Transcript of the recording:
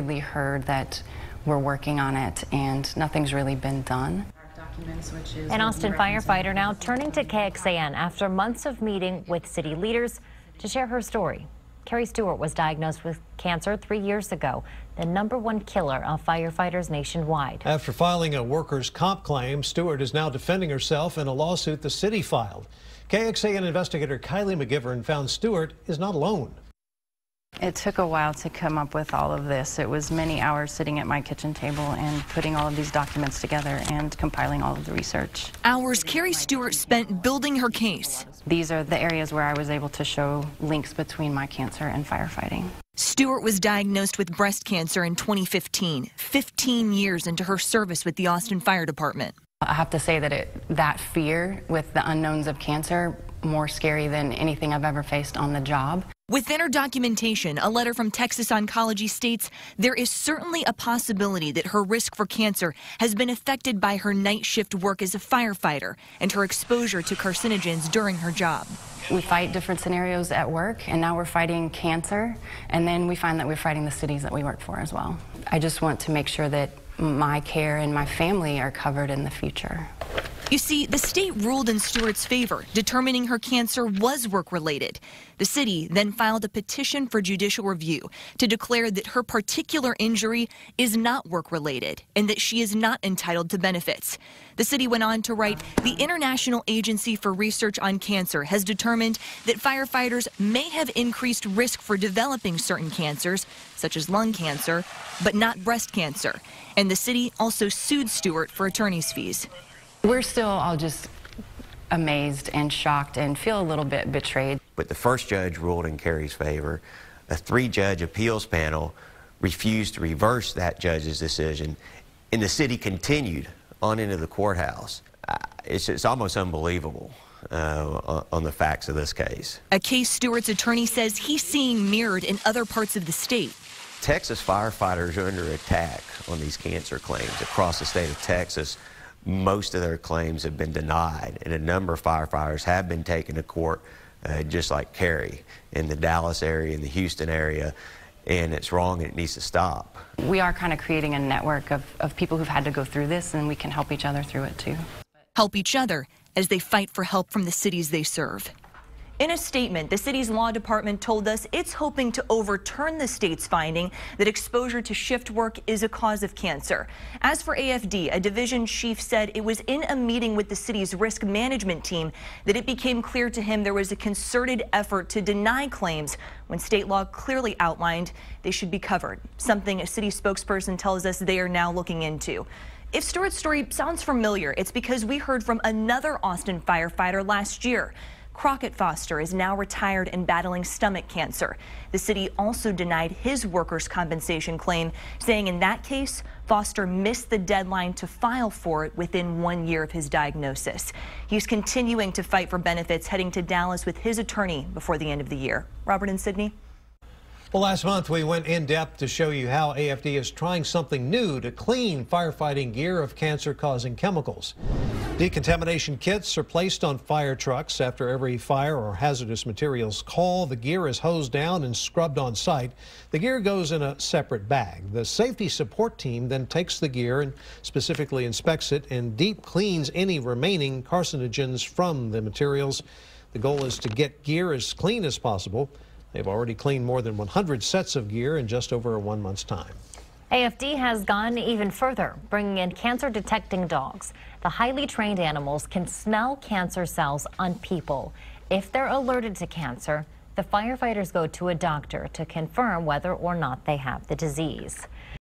repeatedly heard that we're working on it, and nothing's really been done. An Austin firefighter now turning to KXAN after months of meeting with city leaders to share her story. Carrie Stewart was diagnosed with cancer 3 years ago, the #1 killer of firefighters nationwide. After filing a workers' comp claim, Stewart is now defending herself in a lawsuit the city filed. KXAN investigator Kylie McGivern found Stewart is not alone. It took a while to come up with all of this. It was many hours sitting at my kitchen table and putting all of these documents together and compiling all of the research. Hours Carrie Stewart spent building her case. These are the areas where I was able to show links between my cancer and firefighting. Stewart was diagnosed with breast cancer in 2015, 15 years into her service with the Austin Fire Department. I have to say that that fear with the unknowns of cancer, more scary than anything I've ever faced on the job. Within her documentation, a letter from Texas Oncology states there is certainly a possibility that her risk for cancer has been affected by her night shift work as a firefighter and her exposure to carcinogens during her job. We fight different scenarios at work, and now we're fighting cancer, and then we find that we're fighting the cities that we work for as well. I just want to make sure that my care and my family are covered in the future. You see, the state ruled in Stewart's favor, determining her cancer was work-related. The city then filed a petition for judicial review to declare that her particular injury is not work-related and that she is not entitled to benefits. The city went on to write, the International Agency for Research on Cancer has determined that firefighters may have increased risk for developing certain cancers, such as lung cancer, but not breast cancer. And the city also sued Stewart for attorney's fees. We're still all just amazed and shocked and feel a little bit betrayed. But the first judge ruled in Carrie's favor. A 3-judge appeals panel refused to reverse that judge's decision, and the city continued on into the courthouse. It's almost unbelievable on the facts of this case. A case Stewart's attorney says he's seeing mirrored in other parts of the state. Texas firefighters are under attack on these cancer claims across the state of Texas. Most of their claims have been denied, and a number of firefighters have been taken to court, just like Carrie, in the Dallas area, in the Houston area, and it's wrong and it needs to stop. We are kind of creating a network of people who've had to go through this, and we can help each other through it too. Help each other as they fight for help from the cities they serve. In a statement, the city's law department told us it's hoping to overturn the state's finding that exposure to shift work is a cause of cancer. As for AFD, a division chief said it was in a meeting with the city's risk management team that it became clear to him there was a concerted effort to deny claims when state law clearly outlined they should be covered, something a city spokesperson tells us they are now looking into. If Stewart's story sounds familiar, it's because we heard from another Austin firefighter last year. Crockett Foster is now retired and battling stomach cancer. The city also denied his workers' compensation claim, saying in that case, Foster missed the deadline to file for it within 1 year of his diagnosis. He's continuing to fight for benefits, heading to Dallas with his attorney before the end of the year. Robert and Sydney. Well, last month we went in depth to show you how AFD is trying something new to clean firefighting gear of cancer-causing chemicals. Decontamination kits are placed on fire trucks after every fire or hazardous materials call. The gear is hosed down and scrubbed on site. The gear goes in a separate bag. The safety support team then takes the gear and specifically inspects it and deep cleans any remaining carcinogens from the materials. The goal is to get gear as clean as possible. They've already cleaned more than 100 sets of gear in just over 1 month's time. AFD has gone even further, bringing in cancer-detecting dogs. The highly trained animals can smell cancer cells on people. If they're alerted to cancer, the firefighters go to a doctor to confirm whether or not they have the disease.